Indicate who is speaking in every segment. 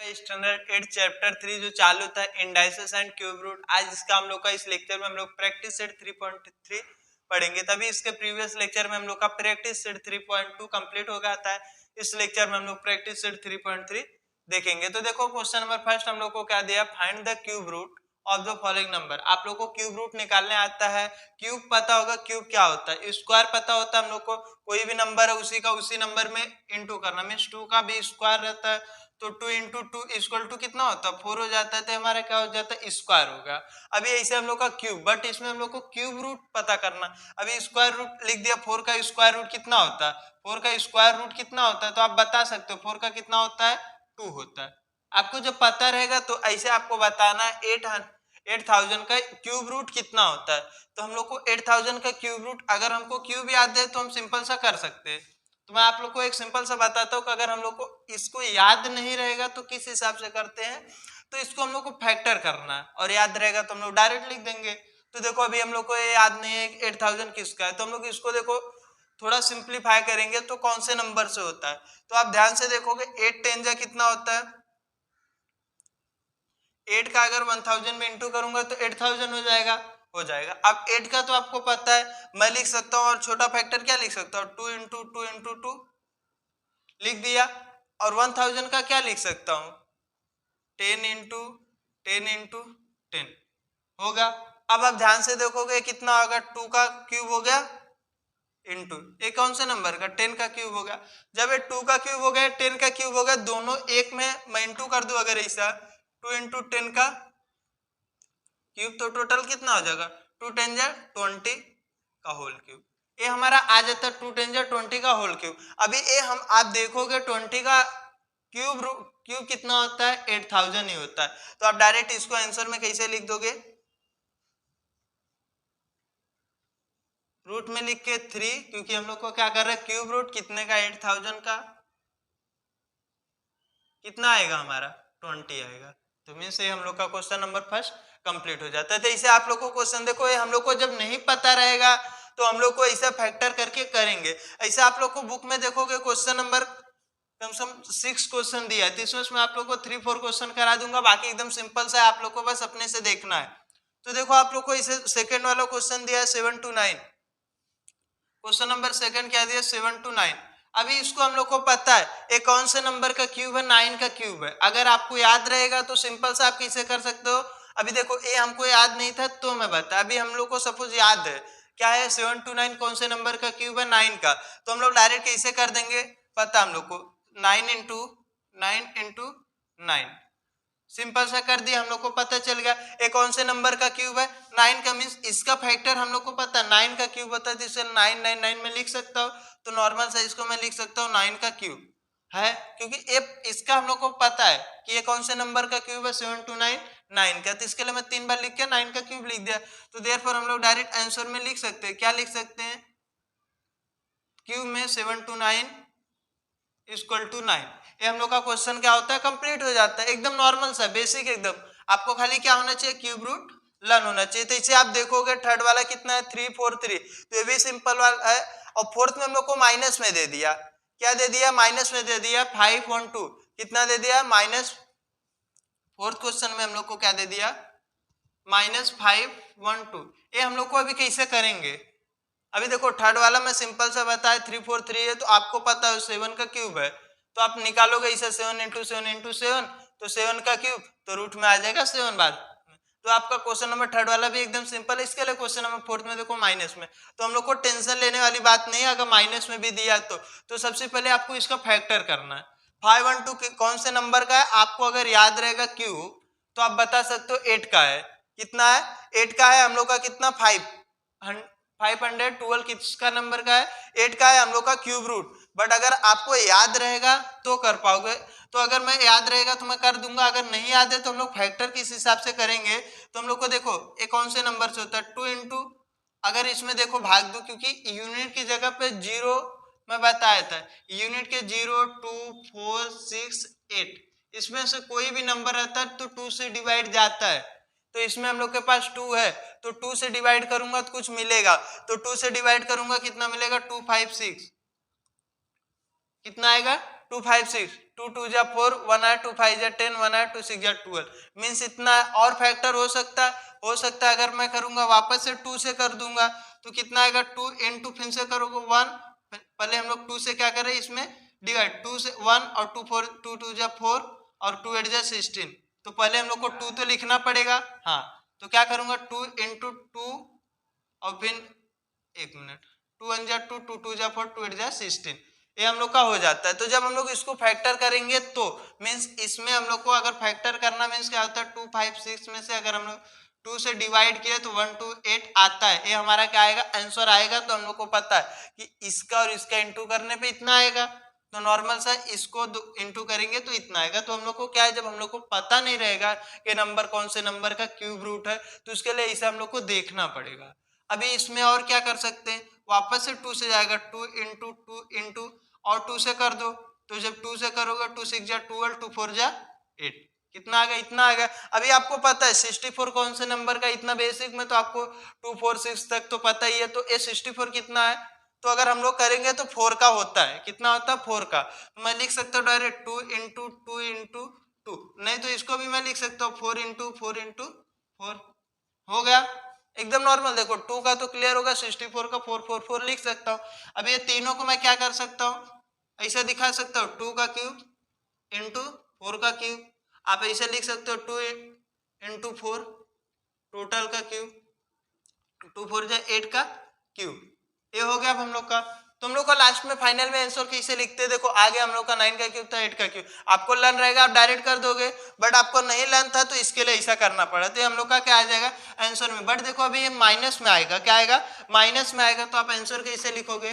Speaker 1: Standard 8 chapter 3 जो चालू था इंडाइसेस एंड क्यूब रूट। आज इसका हम लोग का इस लेक्चर में हम लोग प्रैक्टिस सेट 3.3 पढ़ेंगे। तभी इसके प्रीवियस लेक्चर में हम लोग का प्रैक्टिस सेट 3.2 कंप्लीट हो गया था। इस लेक्चर में हम लोग प्रैक्टिस सेट 3.3 देखेंगे। तो देखो क्वेश्चन नंबर फर्स्ट हम लोग को क्या दिया, find the cube root of the following number. आप लोग को क्यूब रूट निकालने आता है, क्यूब पता होगा क्यूब क्या होता है, स्क्वायर पता होता है हम लोग को, कोई भी नंबर है उसी का उसी नंबर में इंटू करना, मीन्स 2 का भी स्क्वायर रहता है तो 2 इंटू 2 इक्वल टू कितना होता है 4 हो जाता है, तो हमारा क्या हो जाता है स्क्वायर होगा। अभी ऐसे हम लोग का क्यूब, बट इसमें हम लोग को क्यूब रूट पता करना। अभी स्क्वायर रूट लिख दिया, 4 का स्क्वायर रूट कितना होता है, 4 का स्क्वायर रूट कितना होता है, तो आप बता सकते हो 4 का कितना होता है 2 होता है। आपको जब पता रहेगा तो ऐसे आपको बताना है 8000 का क्यूब रूट कितना होता है। तो हम लोग को 8000 का क्यूब रूट, अगर हमको क्यूब याद है तो हम सिंपल सा कर सकते हैं। तो मैं आप लोग को एक सिंपल सा बताता हूँ कि अगर हम लोग को इसको याद नहीं रहेगा तो किस हिसाब से करते हैं, तो इसको हम लोग को फैक्टर करना है, और याद रहेगा तो हम लोग डायरेक्ट लिख देंगे। तो देखो अभी हम लोग को ये याद नहीं है 8000 किसका है, तो हम लोग इसको देखो थोड़ा सिंप्लीफाई करेंगे तो कौन से नंबर से होता है। तो आप ध्यान से देखोगे 8 10 जा कितना होता है, 8 का अगर 1000 में इंटू करूंगा तो 8000 हो जाएगा। अब 8 का तो आपको पता है, मैं लिख सकता हूँ, और छोटा फैक्टर क्या लिख सकता हूँ 2 इंटू 2 इंटू 2 लिख दिया। और 1000 का क्या लिख सकता हूँ 10 इंटू 10 इंटू 10 होगा। अब आप ध्यान से देखोगे कितना होगा, 2 का क्यूब हो गया इंटू ये कौन से नंबर का 10 का क्यूब हो गया। जब ये 2 का क्यूब हो गया 10 का क्यूब हो गया, दोनों एक में मैं इंटू कर दूं अगर ऐसा 2 इंटू 10 का क्यूब, तो टोटल कितना हो जाएगा 2 10 जा 20 का होल क्यूब। ये हमारा आ जाता है 2 10 जा 20 का होल क्यूब। अभी ये हम आप देखोगे 20 का क्यूब कितना होता है 8000 ही होता है। तो आप डायरेक्ट इसको आंसर में कैसे लिख दोगे, रूट में लिख के 3, क्योंकि हम लोग को क्या कर रहे हैं क्यूब रूट कितने का 8000 का कितना आएगा हमारा 20 आएगा। तो मीन से हम लोग का क्वेश्चन नंबर फर्स्ट कंप्लीट हो जाता है। तो इसे आप लोग को क्वेश्चन देखो, ये हम लोग को जब नहीं पता रहेगा तो हम लोग को ऐसा फैक्टर करके करेंगे। ऐसे आप लोग को बुक में देखोगे क्वेश्चन नंबर कम से कम 6 क्वेश्चन दिया है, तो इसमें आप लोग को 3-4 क्वेश्चन करा दूंगा, बाकी एकदम सिंपल सा है, आप लोग को बस अपने से देखना है। तो देखो आप लोग को इसे सेकेंड वाला क्वेश्चन दिया है 7 to 9, क्वेश्चन नंबर सेकंड क्या दिया 7 to 9। अभी इसको हम लोग को पता है ये कौन से नंबर का क्यूब है, 9 का क्यूब है। अगर आपको याद रहेगा तो सिंपल सा आप कैसे कर सकते हो, अभी देखो ये हमको याद नहीं था तो मैं बता, अभी हम लोग को सपोज याद है क्या है 7 to 9 कौन से नंबर का क्यूब है 9 का, तो हम लोग डायरेक्ट कैसे कर देंगे पता हम लोग को 9 इंटू 9 सिंपल सा कर दिया, हम लोग को पता चल गया ये कौन से नंबर का क्यूब है 9 का। मीन्स इसका फैक्टर हम लोग को पता है 9 का क्यूब होता है, तो इसे 9 में लिख सकता हूँ। तो नॉर्मल सा इसको मैं लिख सकता हूँ 9 का क्यूब है, क्योंकि ये इसका हम लोग को पता है कि ये कौन से नंबर का क्यूब है 7 to 9 9 का। तो इसके लिए मैं 3 बार लिख के 9 का क्यूब लिख दिया। तो देयरफॉर हम लोग डायरेक्ट आंसर में लिख सकते हैं, क्या लिख सकते हैं क्यूब में 7 to 9 इक्वल टू 9। ये हम लोग का क्वेश्चन क्या होता है कंप्लीट हो जाता है, एकदम नॉर्मल सा बेसिक एकदम। आपको खाली क्या होना चाहिए क्यूब रूट लर्न होना चाहिए। तो इसे आप देखोगे थर्ड वाला कितना है 3 4 3, तो ये भी सिंपल वाला है। और फोर्थ में हम लोग को माइनस में दे दिया, क्या दे दिया माइनस में दे दिया 5 1 2, कितना दे दिया माइनस, फोर्थ क्वेश्चन में हम लोग को क्या दे दिया -5 1 2। ये हम लोग को अभी कैसे करेंगे, अभी देखो थर्ड वाला मैं सिंपल सा बताया 3 4 3 है, तो आपको पता है 7 का क्यूब है, तो आप निकालोगे इसे 7 इंटू 7 इंटू 7, तो 7 का क्यूब तो रूट में आ जाएगा 7 बार। तो आपका क्वेश्चन नंबर थर्ड वाला भी एकदम सिंपल है। इसके लिए क्वेश्चन नंबर फोर्थ में देखो माइनस में, तो हम लोग को टेंशन लेने वाली बात नहीं है अगर माइनस में भी दिया तो सबसे पहले आपको इसका फैक्टर करना है। 5 1 2 कौन से नंबर का है आपको अगर याद रहेगा क्यूब, तो आप बता सकते हो 8 का है, कितना है 8 का है हम लोग का कितना 512 किसका नंबर का है 8 का है हम लोग का क्यूब रूट। बट अगर आपको याद रहेगा तो कर पाओगे, तो अगर मैं याद रहेगा तो मैं कर दूंगा, अगर नहीं याद है तो हम लोग फैक्टर किस हिसाब से करेंगे। तो हम लोग को देखो ये कौन से नंबर से होता है 2 इंटू, अगर इसमें देखो भाग दो क्योंकि यूनिट की जगह पे 0 मैं बताया था, यूनिट के 0 2 4 6 8 इसमें से कोई भी नंबर रहता है तो 2 से डिवाइड जाता है। तो इसमें हम लोग के पास 2 है, तो 2 से डिवाइड करूंगा तो कुछ मिलेगा, तो 2 से डिवाइड करूंगा कितना मिलेगा 2 5 6, कितना आएगा 2 5 6, 2 2 जा 4, 1 आया, 2 5 जा 10, 1 आया, 2 6 जा 12, मीन्स इतना और फैक्टर हो सकता है। अगर मैं करूंगा वापस से 2 से कर दूंगा तो कितना आएगा, 2 इंटू फिर से करोगे 1, पहले हम लोग 2 से क्या करें इसमें डिवाइड, 2 से 1 और 2 4, 2 2 जा 4 और 2 8 जा 16, तो पहले हम लोग को 2 तो लिखना पड़ेगा। हाँ, तो क्या करूंगा 2 इंटू 2 और फिर 1 मिनट, 2 1 जा 2, 2 2 जा 4, 2 8 जा 16, ये हम लोग का हो जाता है। तो जब हम लोग इसको फैक्टर करेंगे तो मीन्स इसमें हम लोग को अगर फैक्टर करना मीन्स क्या होता है, 2 5 6 में से अगर हम लोग 2 से डिवाइड किए तो 1 2 8 आता है, ये हमारा क्या आएगा आंसर आएगा। तो हम लोग को पता है कि इसका और इसका इंटू करने पे इतना आएगा, तो नॉर्मल सा इसको इंटू करेंगे तो इतना आएगा। तो हम लोग को क्या है, जब हम लोग को पता नहीं रहेगा कि नंबर कौन से नंबर का क्यूब रूट है तो उसके लिए इसे हम लोग को देखना पड़ेगा। अभी इसमें और क्या कर सकते हैं, वापस से 2 से जाएगा, 2 इंटू 2 इंटू और 2 से कर दो, तो जब 2 से करोगे 2 6 जा 12, 2 4 जा 8, कितना आ गया, इतना आ गया। अभी आपको पता है 64 कौन से नंबर का, इतना बेसिक में तो आपको 2 4 6 तक तो पता ही है। तो ये 64 कितना है, तो अगर हम लोग करेंगे तो 4 का होता है, कितना होता है 4 का। तो मैं लिख सकता हूँ डायरेक्ट 2 इंटू 2 इंटू 2, नहीं तो इसको भी मैं लिख सकता हूँ 4 इंटू 4 इंटू 4, हो गया एकदम नॉर्मल। देखो 2 का तो क्लियर होगा, 64 का 4 4 4 लिख सकता हूँ। अब ये तीनों को मैं क्या कर सकता हूँ, ऐसा दिखा सकता हूँ 2 का क्यूब इंटू 4 का क्यूब, आप ऐसे लिख सकते हो 2 इंटू 4 टोटल का क्यूब, 2 4 जा 8 का क्यूब, ये हो गया अब हम लोग का। तो हम लोग का लास्ट में फाइनल में आंसर कैसे लिखते हैं, देखो आगे हम लोग का 9 का क्यूब था, 8 का क्यूब। आपको लर्न रहेगा आप डायरेक्ट कर दोगे, बट आपको नहीं लर्न था तो इसके लिए ऐसा करना पड़ा। तो हम लोग का क्या आ जाएगा आंसर में, बट देखो अभी ये माइनस में आएगा, क्या आएगा माइनस में आएगा, तो आप आंसर कैसे लिखोगे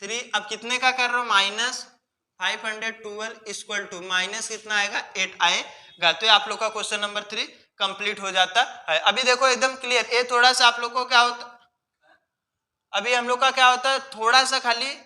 Speaker 1: 3, अब कितने का कर रहे हो माइनस 512 इक्वल टू माइनस कितना आएगा 8 आएगा। तो आप लोग का क्वेश्चन नंबर 3 कंप्लीट हो जाता है। अभी देखो एकदम क्लियर, ये थोड़ा सा आप लोग को क्या होता, अभी हम लोग का क्या होता है थोड़ा सा खाली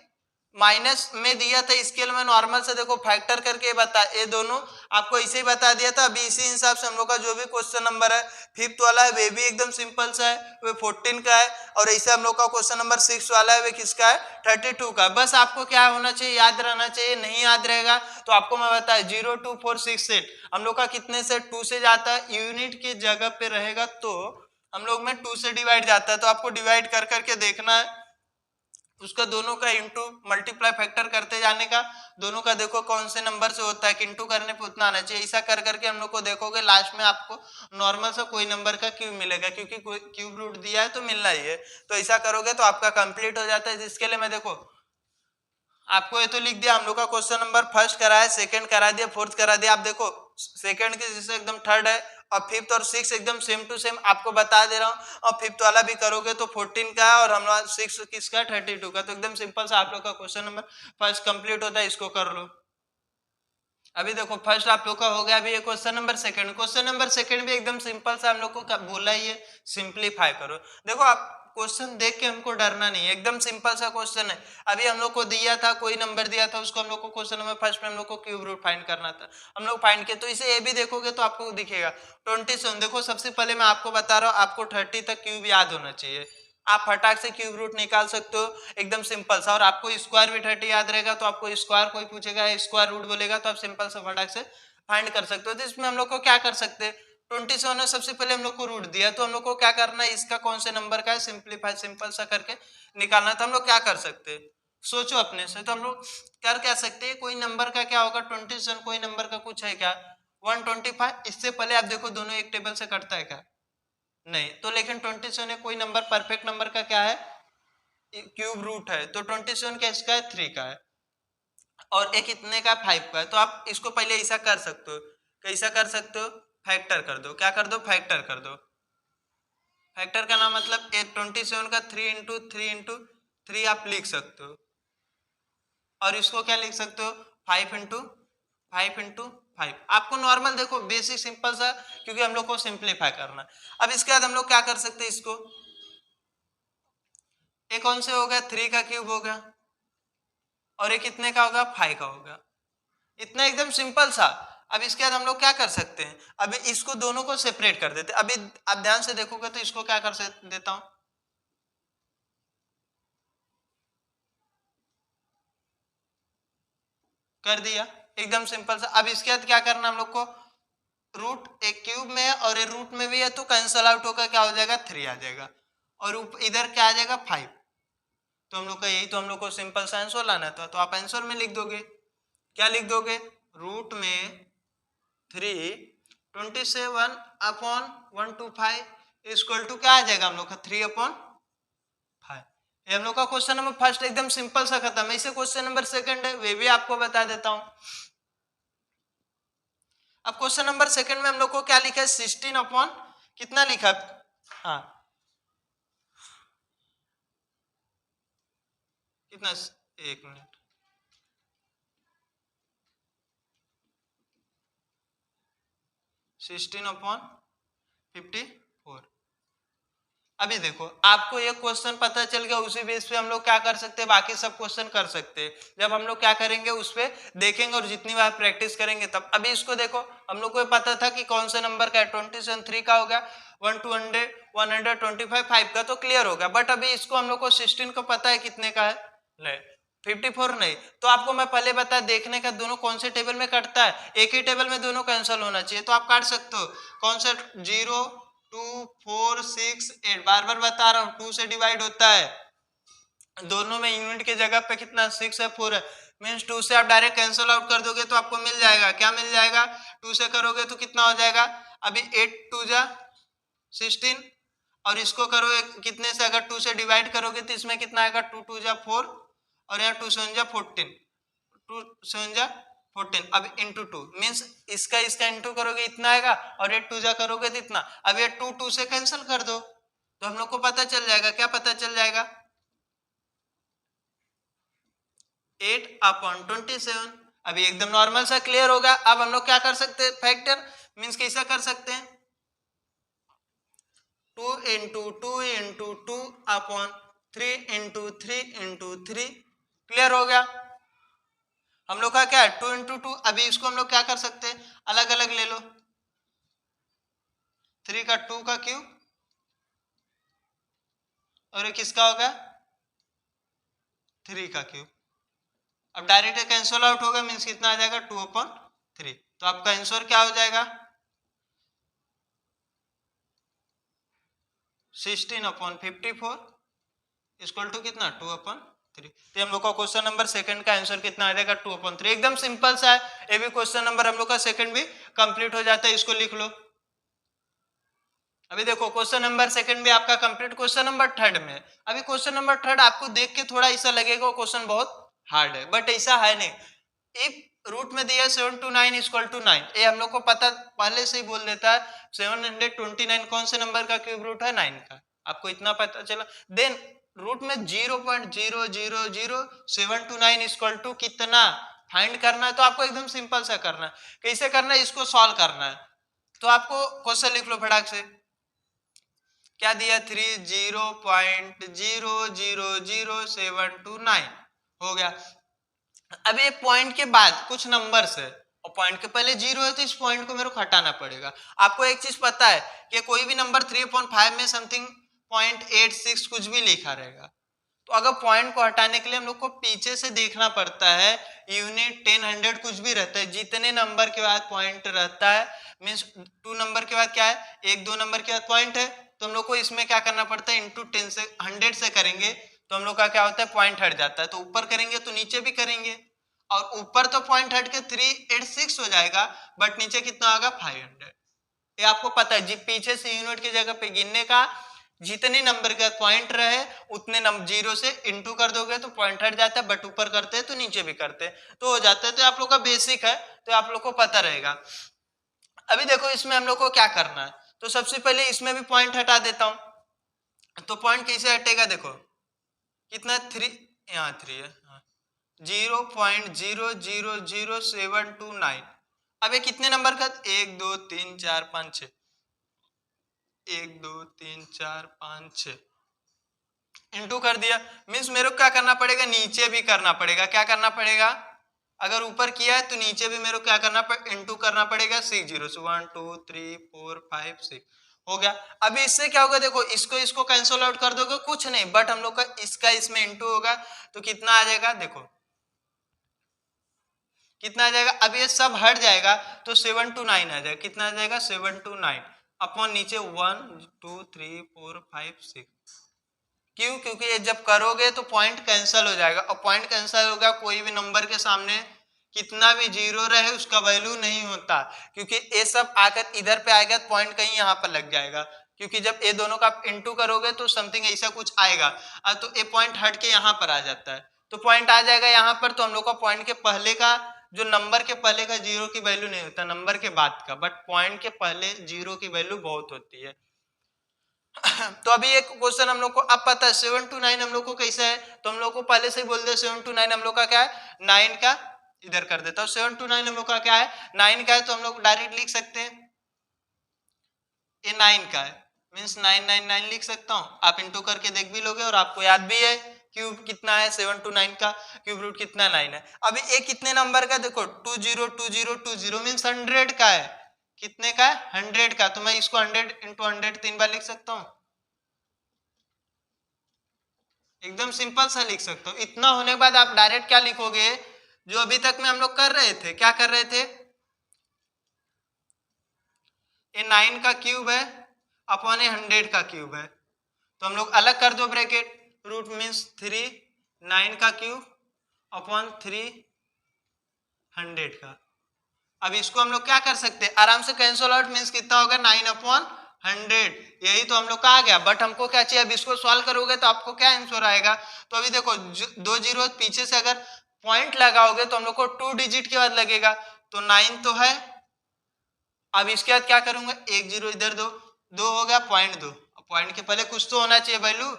Speaker 1: माइनस में दिया था स्केल में नॉर्मल से, देखो फैक्टर करके बता, ये दोनों आपको इसे ही बता दिया था। अभी इसी हिसाब से हम लोग का जो भी क्वेश्चन नंबर है 5th वाला है वे भी एकदम सिंपल सा है, वे 14 का है, और ऐसे हम लोग का क्वेश्चन नंबर 6 वाला है वे किसका है 32 का। बस आपको क्या होना चाहिए, याद रहना चाहिए। नहीं याद रहेगा तो आपको मैं बताया 0 2 4 6 सेट हम लोग का कितने से 2 से जाता है, यूनिट की जगह पे रहेगा तो हम लोग में 2 से डिवाइड जाता है, तो आपको डिवाइड कर करके देखना है, उसका दोनों का इंटू मल्टीप्लाई फैक्टर करते जाने का, दोनों का देखो कौन से नंबर से होता है कि इंटू करने पे उतना आना चाहिए। ऐसा कर करके हम लोग को देखोगे लास्ट में आपको नॉर्मल सा कोई नंबर का क्यूब मिलेगा, क्योंकि क्यूब रूट दिया है तो मिलना ही है। तो ऐसा करोगे तो आपका कंप्लीट हो जाता है। जिसके लिए मैं देखो आपको ये तो लिख दिया, हम लोग का क्वेश्चन नंबर फर्स्ट करा है, सेकंड करा दिया, फोर्थ करा दिया। आप देखो सेकंड के जैसे एकदम थर्ड है, और 5th और 6 एकदम सेम टू सेम आपको बता दे रहा हूँ। और 5th वाला भी करोगे तो 14 का है, और हमारा 6 किसका 32 का। तो एकदम सिंपल सा आप लोग का क्वेश्चन नंबर फर्स्ट कंप्लीट होता है, इसको कर लो। अभी देखो फर्स्ट आप लोग का हो गया। अभी ये क्वेश्चन नंबर सेकंड भी एकदम सिंपल सा हम लोग को बोला ही है सिंप्लीफाई करो। देखो आप क्वेश्चन देख के हमको डरना नहीं है, एकदम सिंपल सा क्वेश्चन है। अभी हम लोग को दिया था, कोई नंबर दिया था, उसको हम लोग को क्वेश्चन नंबर फर्स्ट में हम लोग को क्यूब रूट फाइंड करना था, हम लोग फाइंड किए। तो इसे ये भी देखोगे तो आपको दिखेगा 27। देखो सबसे पहले मैं आपको बता रहा हूँ, आपको 30 तक क्यूब याद होना चाहिए, आप फटाक से क्यूब रूट निकाल सकते हो एकदम सिंपल सा। और आपको स्क्वायर भी 30 याद रहेगा, तो आपको स्क्वायर कोई पूछेगा स्क्वायर रूट बोलेगा तो आप सिंपल सा फटाक से फाइंड कर सकते हो। तो इसमें हम लोग को क्या कर सकते हैं, 27 है, सबसे पहले हम लोग को रूट दिया, तो हम लोग को क्या करना है, इसका कौन से नंबर का है सिंप्लीफाई सिंपल सा करके निकालना। तो हम लोग क्या कर सकते हैं, सोचो अपने से। तो हम लोग कर क्या सकते हैं, कोई नंबर का क्या होगा 27, कोई नंबर का कुछ है क्या 125। इससे पहले आप देखो दोनों एक टेबल से कटता है क्या, नहीं। तो लेकिन 27 कोई नंबर परफेक्ट नंबर का क्या है क्यूब रूट है, तो 27 का इसका है 3 का है, और एक इतने का 5 का है। तो आप इसको पहले ऐसा कर सकते हो, कैसा कर सकते हो, फैक्टर कर दो। क्या कर दो, फैक्टर कर दो। फैक्टर का नाम मतलब 27 का 3 आप लिख सकते हो, और इसको क्या लिख सकते हो 5 इंटू 5। आपको नॉर्मल देखो बेसिक सिंपल सा, क्योंकि हम लोग को सिंप्लीफाई करना है। अब इसके बाद हम लोग क्या कर सकते हैं, इसको ये कौन से हो गया 3 का क्यूब हो गया, और ये कितने का होगा 5 का होगा, इतना एकदम सिंपल सा। अब इसके बाद हम लोग क्या कर सकते हैं, अभी इसको दोनों को सेपरेट कर देते। अभी आप ध्यान से देखोगे तो इसको क्या कर देता हूं, कर दिया, एकदम सिंपल सा। अब इसके बाद क्या करना हम लोग को, रूट एक क्यूब में है और ये रूट में भी है तो कैंसल आउट होकर क्या हो जाएगा 3 आ जाएगा और इधर क्या आ जाएगा 5। तो हम लोग का यही तो हम लोग को सिंपल सा आंसर लाना था, तो आप आंसर में लिख दोगे, क्या लिख दोगे, रूट में 327/125 इक्वल टू क्या आ जाएगा हम लोग का 3/5। ये हम लोग का क्वेश्चन नंबर फर्स्ट एकदम सिंपल सा खत्म है। इसे क्वेश्चन नंबर सेकंड है, वे भी आपको बता देता हूं। अब क्वेश्चन नंबर सेकंड में हम लोग को क्या लिखा है, 16 कितना लिखा, हाँ कितना, एक मिनट, 16/54। अभी देखो आपको ये क्वेश्चन पता चल गया, उसी बेस पे हम लोग क्या कर सकते हैं, बाकी सब क्वेश्चन कर सकते हैं। जब हम लोग क्या करेंगे उस पे देखेंगे और जितनी बार प्रैक्टिस करेंगे तब। अभी इसको देखो, हम लोग को पता था कि कौन से नंबर का है, 27 3 का हो गया, 1 200 125 5 का तो क्लियर हो गया। बट अभी इसको हम लोग को 16 को पता है कितने का है, नहीं 54 नहीं। तो आपको मैं पहले बता देखने का दोनों कौन से टेबल में कटता है, एक ही टेबल में दोनों कैंसिल होना चाहिए, तो आप काट सकते हो। कौन सा, 0 2 4 6 8, बार बार बता रहा हूं 2 से डिवाइड होता है, दोनों में यूनिट के जगह पे कितना 6 है 4 है, मीन्स 2 से आप डायरेक्ट कैंसिल आउट कर दोगे तो आपको मिल जाएगा, क्या मिल जाएगा, 2 से करोगे तो कितना हो जाएगा, अभी 8 2 जा 16 और इसको करोगे कितने से, अगर 2 से डिवाइड करोगे तो इसमें कितना आएगा, 2 2 जा 4 और यहाँ 2 7 जा 14, 2 7 जा 14, अब इंटू 2 मीन्स इसका इंटू करोगे इतना आएगा और ये 2 जा करोगे तो इतना। अब ये 2 2 से कैंसिल कर दो तो हम लोग को पता चल जाएगा, क्या पता चल जाएगा, 8/27। अभी एकदम नॉर्मल सा क्लियर होगा। अब हम लोग क्या कर सकते हैं, फैक्टर मीन्स कैसा कर सकते हैं, 2 × 2 × 2/3 × 3 × 3, क्लियर हो गया। हम लोग का क्या है 2 × 2, अभी इसको हम लोग क्या कर सकते हैं, अलग अलग ले लो, 3 का 2 का क्यूब और ये किसका होगा 3 का क्यूब। अब डायरेक्ट कैंसिल आउट होगा मीन्स कितना आ जाएगा 2/3, तो आपका आंसर क्या हो जाएगा 16/54 इक्वल टू कितना 2/3। तो हम लोग का क्वेश्चन नंबर सेकंड का आंसर कितना आ जाएगा 2/3, एकदम सिंपल सा है। ये भी क्वेश्चन नंबर हम लोग का सेकंड भी कंप्लीट हो जाता है, इसको लिख लो। अभी देखो क्वेश्चन नंबर सेकंड भी आपका कंप्लीट, क्वेश्चन नंबर थर्ड में, अभी क्वेश्चन नंबर थर्ड आपको देख के थोड़ा ऐसा लगेगा क्वेश्चन बहुत हार्ड है, बट ऐसा है नहीं। इफ रूट में दिया 7 to 9 इक्वल टू 9, ये हम लोग को पता पहले से ही बोल देता है, 729 कौन से नंबर का क्यूब रूट है 9 का, आपको इतना पता चला। देन रूट में 0.0007 to 9 इक्वल टू कितना फाइंड करना है, तो आपको एकदम सिंपल सा करना है। कैसे करना है, इसको सॉल्व करना है, तो आपको क्वेश्चन लिख लो फटाक से, क्या दिया 30.0000729 हो गया। अब ये पॉइंट के बाद कुछ नंबर्स है और पॉइंट के पहले 0 है तो इस पॉइंट को मेरे को हटाना पड़ेगा। आपको एक चीज पता है कि कोई भी नंबर 3/5 में समथिंग 0.86 कुछ भी लिखा रहेगा, तो अगर पॉइंट को हटाने के लिए हम लोग को पीछे से देखना पड़ता है, यूनिट 10 100 कुछ भी रहता है, जितने नंबर के बाद पॉइंट रहता है मीन्स 2 नंबर के बाद क्या है, 1 2 नंबर के बाद पॉइंट है, तो हम लोग को इसमें क्या करना पड़ता है, इंटू 10 से 100 से करेंगे तो हम लोग का क्या होता है पॉइंट हट जाता है, तो ऊपर करेंगे तो नीचे भी करेंगे, और ऊपर तो पॉइंट हट के 386 हो जाएगा बट नीचे कितना होगा 500। ये आपको पता है, जी पीछे से यूनिट की जगह पे गिनने का, जितने नंबर का पॉइंट रहे उतने नंबर 0 से इंटू कर दोगे तो पॉइंट हट जाता है, बट ऊपर करते हैं तो नीचे भी करते हैं तो हो जाता है। तो आप लोग का बेसिक है तो आप लोग को पता रहेगा। अभी देखो इसमें हम लोग को क्या करना है, तो सबसे पहले इसमें भी पॉइंट हटा देता हूं, तो पॉइंट कैसे हटेगा, देखो कितना 3, यहाँ 3 है, 0.000729। अब ये कितने नंबर का, 1 2 3 4 5 6, 1 2 3 4 5 6 इंटू कर दिया, मीन्स मेरे को क्या करना पड़ेगा, नीचे भी करना पड़ेगा, क्या करना पड़ेगा, अगर ऊपर किया है तो नीचे भी मेरे को क्या करना पड़ेगा, इंटू करना पड़ेगा 6 0 से 1 2 3 4 5 6 हो गया। अभी इससे क्या होगा, देखो इसको कैंसिल आउट कर दोगे कुछ नहीं, बट हम लोग का इसका इसमें इंटू होगा तो कितना आ जाएगा, देखो कितना आ जाएगा, अब ये सब हट जाएगा तो 7 to 9 आ जाएगा। कितना आ जाएगा 7 to 9 अपॉन नीचे 1 2 3 4 5 6। क्यों, क्योंकि ये जब करोगे तो पॉइंट कैंसिल हो जाएगा और पॉइंट कैंसिल होगा कोई भी नंबर के सामने कितना भी जीरो रहे उसका वैल्यू नहीं होता, क्योंकि ये सब आकर इधर पे आएगा तो पॉइंट कहीं यहाँ पर लग जाएगा, क्योंकि जब ये दोनों का आप इंटू करोगे तो समथिंग ऐसा कुछ आएगा। तो ये पॉइंट हट के यहाँ पर आ जाता है, तो पॉइंट आ जाएगा यहाँ पर। तो हम लोग का पॉइंट के पहले का जो नंबर के पहले का जीरो की वैल्यू नहीं होता, नंबर के बाद का, बट पॉइंट के पहले जीरो की वैल्यू बहुत होती है। तो अभी एक क्वेश्चन हम लोग को अब पता है 7 to 9 हम लोग को कैसा है, तो हम लोग को पहले से ही बोल दे 7 to 9 हम लोग का क्या है 9 का, इधर कर देता हूँ 7 to 9 हम लोग का क्या है 9 का है, तो हम लोग डायरेक्ट लिख सकते हैं ये 9 का है, मीन्स 999 लिख सकता हूँ। आप इंटू करके देख भी लोगे और आपको याद भी है क्यूब कितना है 7 to 9 का, क्यूब रूट कितना 9 है। अभी ये कितने नंबर का देखो 202020 मीन्स 100 का है, कितने का है 100 का, तो मैं इसको 100 into 100 3 बार लिख सकता हूँ, एकदम सिंपल सा लिख सकता हूँ। इतना होने के बाद आप डायरेक्ट क्या लिखोगे, जो अभी तक में हम लोग कर रहे थे, क्या कर रहे थे, ये 9 का क्यूब है अपॉन ये 100 का क्यूब है, तो हम लोग अलग कर दो ब्रैकेट, रूट मीन्स 3 9 का क्यूब अपॉन 3 100 का। अब इसको हम लोग क्या कर सकते हैं, आराम से कैंसल आउट, मीन्स कितना होगा 9 अपॉन 100, यही तो हम लोग का आ गया। बट हमको क्या चाहिए, अब इसको सॉल्व करोगे तो आपको क्या आंसर आएगा, तो अभी देखो 2 जीरो पीछे से अगर पॉइंट लगाओगे तो हम लोग को 2 डिजिट के बाद लगेगा, तो 9 तो है। अब इसके बाद क्या करूंगा, 1 जीरो इधर दो हो गया पॉइंट 2, पॉइंट के पहले कुछ तो होना चाहिए वैल्यू,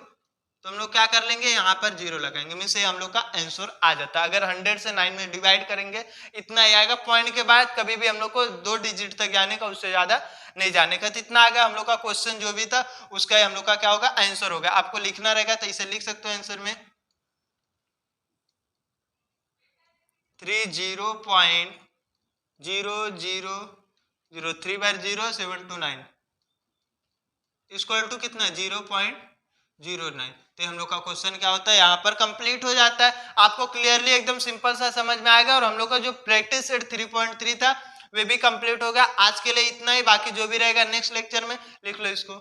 Speaker 1: तो हम लोग क्या कर लेंगे यहाँ पर जीरो लगाएंगे, मीन्स ये हम लोग का आंसर आ जाता है। अगर 100 से 9 में डिवाइड करेंगे इतना ही आएगा, पॉइंट के बाद कभी भी हम लोग को 2 डिजिट तक जाने का, उससे ज्यादा नहीं जाने का। तो इतना आ गया हम लोग का क्वेश्चन जो भी था उसका हम लोग का क्या होगा आंसर होगा। आपको लिखना रहेगा तो इसे लिख सकते हो आंसर में 30.0003 बार 0 7 to 9 इक्वल टू कितना 0.09। तो हम लोग का क्वेश्चन क्या होता है यहाँ पर कंप्लीट हो जाता है। आपको क्लियरली एकदम सिंपल सा समझ में आएगा, और हम लोग का जो प्रैक्टिस सेट 3.3 था वे भी कंप्लीट हो गया। आज के लिए इतना ही, बाकी जो भी रहेगा नेक्स्ट लेक्चर में लिख लो इसको।